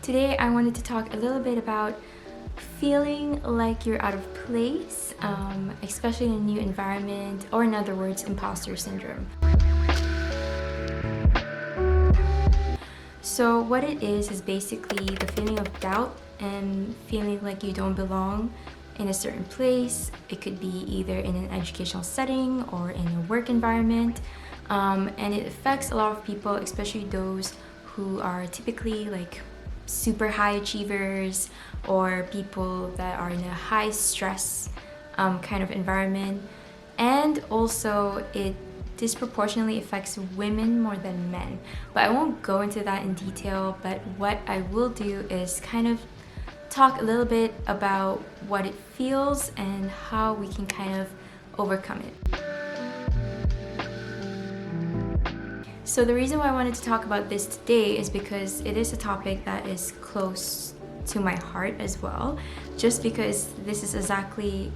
Today I wanted to talk a little bit about feeling like you're out of place, especially in a new environment, or in other words, imposter syndrome. So what it is basically the feeling of doubt and feeling like you don't belong in a certain place. It could be either in an educational setting or in a work environment, and it affects a lot of people, especially those who are typically like super high achievers or people that are in a high stress kind of environment. And also it disproportionately affects women more than men, but I won't go into that in detail. But what I will do is kind of talk a little bit about what it feels and how we can kind of overcome it. So the reason why I wanted to talk about this today is because it is a topic that is close to my heart as well, just because this is exactly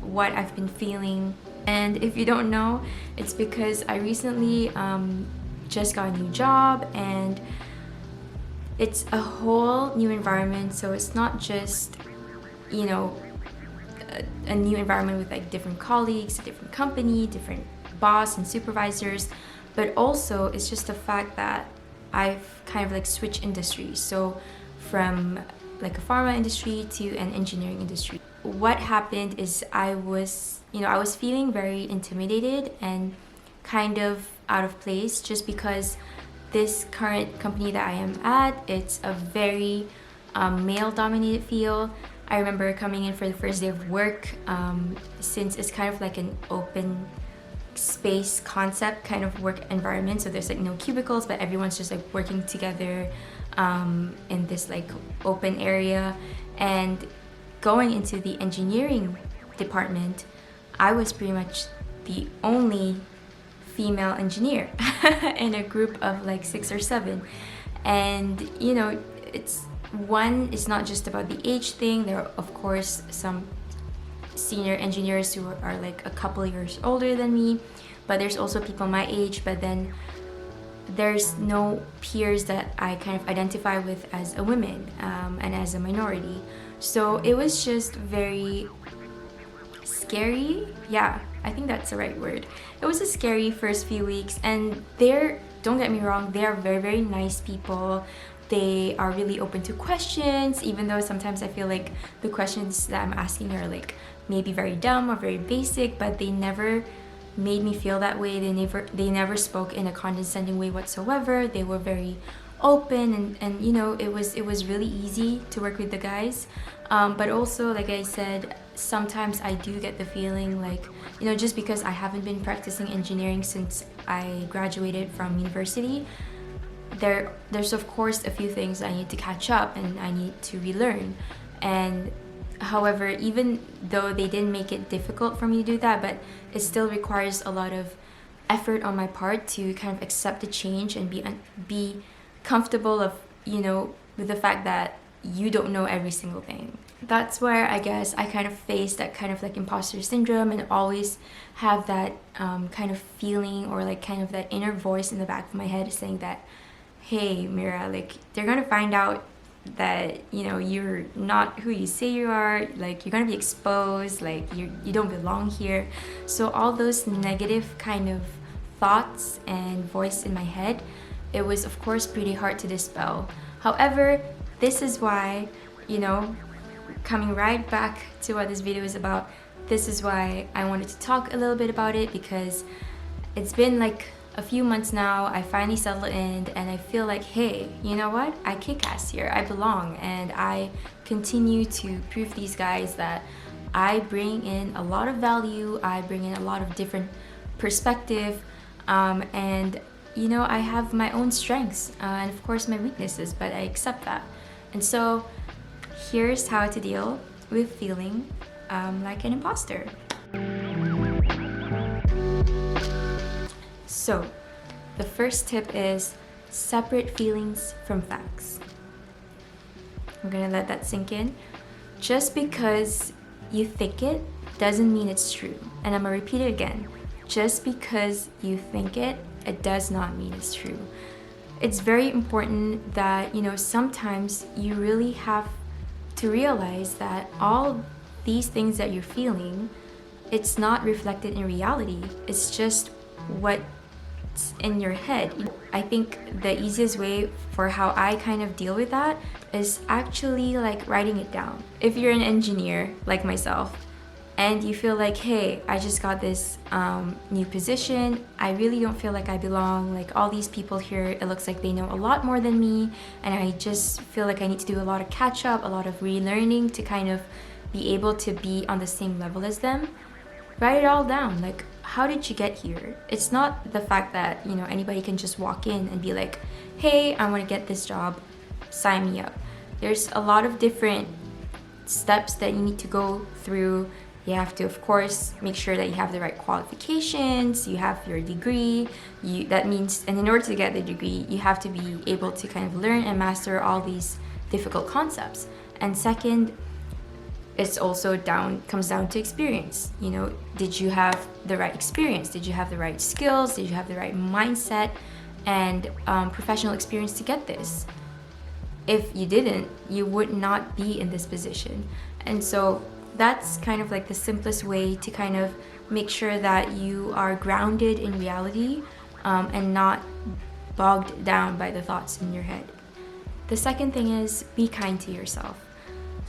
what I've been feeling. And if you don't know, it's because I recently just got a new job, and it's a whole new environment. So it's not just, you know, a new environment with like different colleagues, a different company, different boss and supervisors, but also it's just the fact that I've kind of like switched industries. So from like a pharma industry to an engineering industry. What happened is I was feeling very intimidated and kind of out of place, just because this current company that I am at, it's a very male-dominated field. I remember coming in for the first day of work, since it's kind of like an open space concept kind of work environment. So there's like no cubicles, but everyone's just like working together in this like open area. And going into the engineering department, I was pretty much the only female engineer in a group of like 6 or 7. And you know, it's not just about the age thing. There are of course some senior engineers who are like a couple years older than me, but there's also people my age, but then there's no peers that I kind of identify with as a woman and as a minority. So it was just very scary. Yeah, I think that's the right word. It was a scary first few weeks, and don't get me wrong, they are very, very nice people. They are really open to questions, even though sometimes I feel like the questions that I'm asking are like maybe very dumb or very basic, but they never made me feel that way. They never spoke in a condescending way whatsoever. They were very open, and you know, it was really easy to work with the guys. But also, like I said, sometimes I do get the feeling like, you know, just because I haven't been practicing engineering since I graduated from university, there's of course a few things I need to catch up and I need to relearn. And however, even though they didn't make it difficult for me to do that, but it still requires a lot of effort on my part to kind of accept the change and be comfortable of, you know, with the fact that you don't know every single thing. That's where I guess I kind of face that kind of like imposter syndrome, and always have that kind of feeling, or like kind of that inner voice in the back of my head saying that, hey Mira, like they're gonna find out that, you know, you're not who you say you are, like you're gonna be exposed, like you don't belong here. So all those negative kind of thoughts and voice in my head, it was of course pretty hard to dispel. However, this is why, you know, coming right back to what this video is about, this is why I wanted to talk a little bit about it, because it's been like a few months now. I finally settled in, and I feel like, hey, you know what? I kick ass here. I belong, and I continue to prove these guys that I bring in a lot of value. I bring in a lot of different perspective, and you know, I have my own strengths and of course my weaknesses, but I accept that. And so here's how to deal with feeling like an imposter. So the first tip is separate feelings from facts. I'm gonna let that sink in. Just because you think it doesn't mean it's true. And I'm gonna repeat it again. Just because you think it, it does not mean it's true. it's very important that, sometimes you really have to realize that all these things that you're feeling, it's not reflected in reality. It's just what's in your head. I think the easiest way for how I kind of deal with that is actually like writing it down. If you're an engineer like myself, and you feel like, hey, I just got this new position, I really don't feel like I belong, like all these people here, it looks like they know a lot more than me, and I just feel like I need to do a lot of catch up, a lot of relearning to kind of be able to be on the same level as them. Write it all down, like how did you get here? It's not the fact that, anybody can just walk in and be like, hey, I want to get this job, sign me up. There's a lot of different steps that you need to go through. You have to, of course, make sure that you have the right qualifications, you have your degree. That means, and in order to get the degree, you have to be able to kind of learn and master all these difficult concepts. And second, it's also comes down to experience. Did you have the right experience? Did you have the right skills? Did you have the right mindset and professional experience to get this? If you didn't, you would not be in this position. And so that's kind of like the simplest way to kind of make sure that you are grounded in reality and not bogged down by the thoughts in your head. The second thing is be kind to yourself.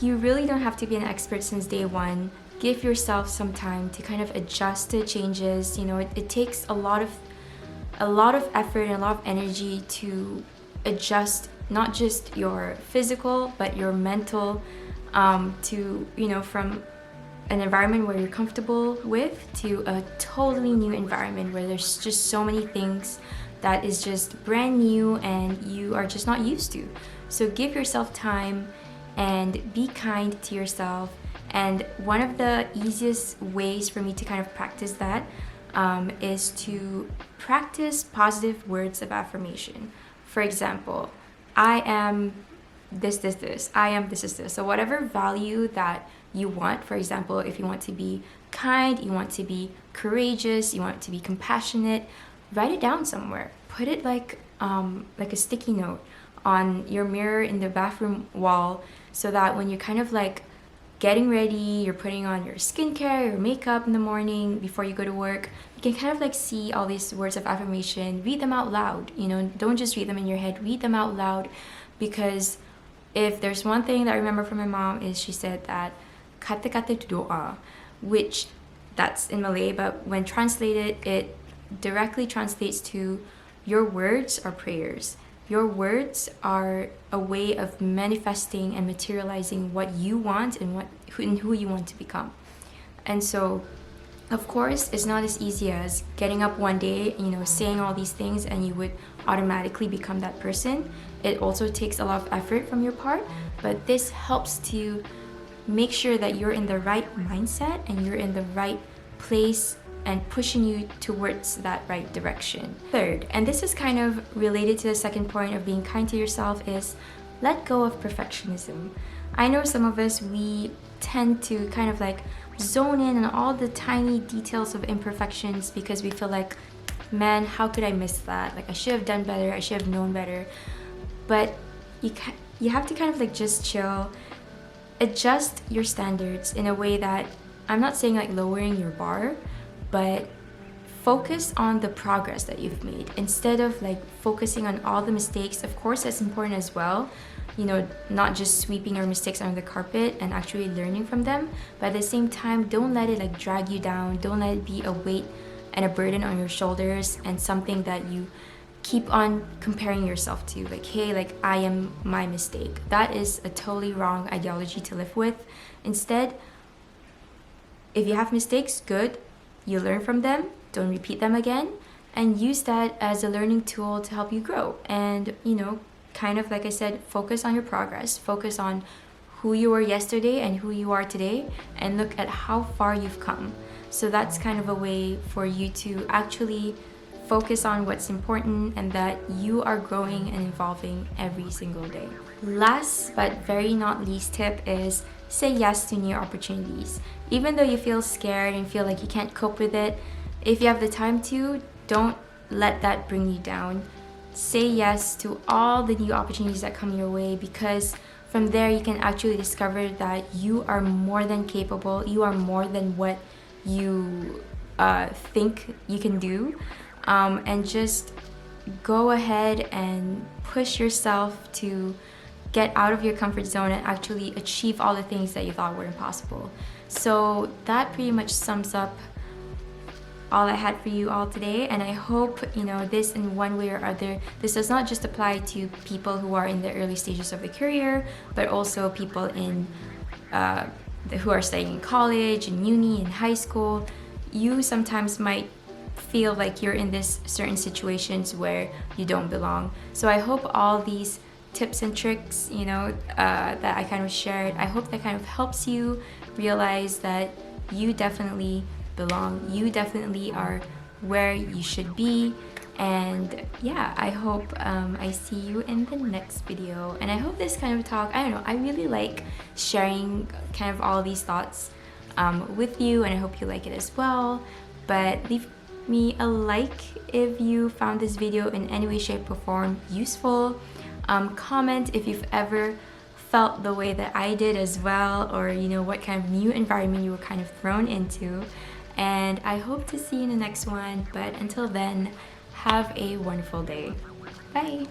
You really don't have to be an expert since day one. Give yourself some time to kind of adjust to changes. It takes a lot of effort and a lot of energy to adjust not just your physical but your mental to, from an environment where you're comfortable with to a totally new environment where there's just so many things that is just brand new and you are just not used to. So give yourself time and be kind to yourself. And one of the easiest ways for me to kind of practice that is to practice positive words of affirmation. For example, I am this, I am this is this. So whatever value that you want, for example, if you want to be kind, you want to be courageous, you want to be compassionate, write it down somewhere. Put it like a sticky note on your mirror in the bathroom wall, so that when you're kind of like getting ready, you're putting on your skincare, your makeup in the morning before you go to work, you can kind of like see all these words of affirmation, read them out loud. Don't just read them in your head, read them out loud. Because if there's one thing that I remember from my mom is she said that kata-kata tu doa, which that's in Malay, but when translated, it directly translates to your words are prayers. Your words are a way of manifesting and materializing what you want and who you want to become. And so, of course, it's not as easy as getting up one day, saying all these things and you would automatically become that person. It also takes a lot of effort from your part, but this helps to make sure that you're in the right mindset and you're in the right place and pushing you towards that right direction. Third, and this is kind of related to the second point of being kind to yourself, is let go of perfectionism. I know some of us, we tend to kind of like zone in on all the tiny details of imperfections because we feel like, man, how could I miss that? Like I should have done better, I should have known better. But you have to kind of like just chill, adjust your standards in a way that, I'm not saying like lowering your bar, but focus on the progress that you've made instead of like focusing on all the mistakes. Of course, that's important as well, not just sweeping your mistakes under the carpet and actually learning from them, but at the same time, don't let it like drag you down. Don't let it be a weight and a burden on your shoulders and something that you keep on comparing yourself to, like, hey, like I am my mistake. That is a totally wrong ideology to live with. Instead, if you have mistakes, good, you learn from them, don't repeat them again, and use that as a learning tool to help you grow. And kind of like I said, focus on your progress, focus on who you were yesterday and who you are today, and look at how far you've come. So that's kind of a way for you to actually focus on what's important and that you are growing and evolving every single day. Last but very not least tip is say yes to new opportunities. Even though you feel scared and feel like you can't cope with it, if you have the time to, don't let that bring you down. say yes to all the new opportunities that come your way, because from there you can actually discover that you are more than capable, you are more than what you think you can do, and just go ahead and push yourself to get out of your comfort zone and actually achieve all the things that you thought were impossible. So that pretty much sums up all I had for you all today, and I hope this in one way or other. This does not just apply to people who are in the early stages of the career, but also people in who are studying in college, in uni, in high school. You sometimes might feel like you're in this certain situations where you don't belong. So I hope all these tips and tricks that I kind of shared, I hope that kind of helps you realize that you definitely belong. You definitely are where you should be. And yeah, I hope I see you in the next video. And I hope this kind of talk, I don't know, I really like sharing kind of all these thoughts with you, and I hope you like it as well. But leave me a like if you found this video in any way, shape, or form useful. Comment if you've ever felt the way that I did as well, or what kind of new environment you were kind of thrown into. And I hope to see you in the next one, but until then, have a wonderful day. Bye!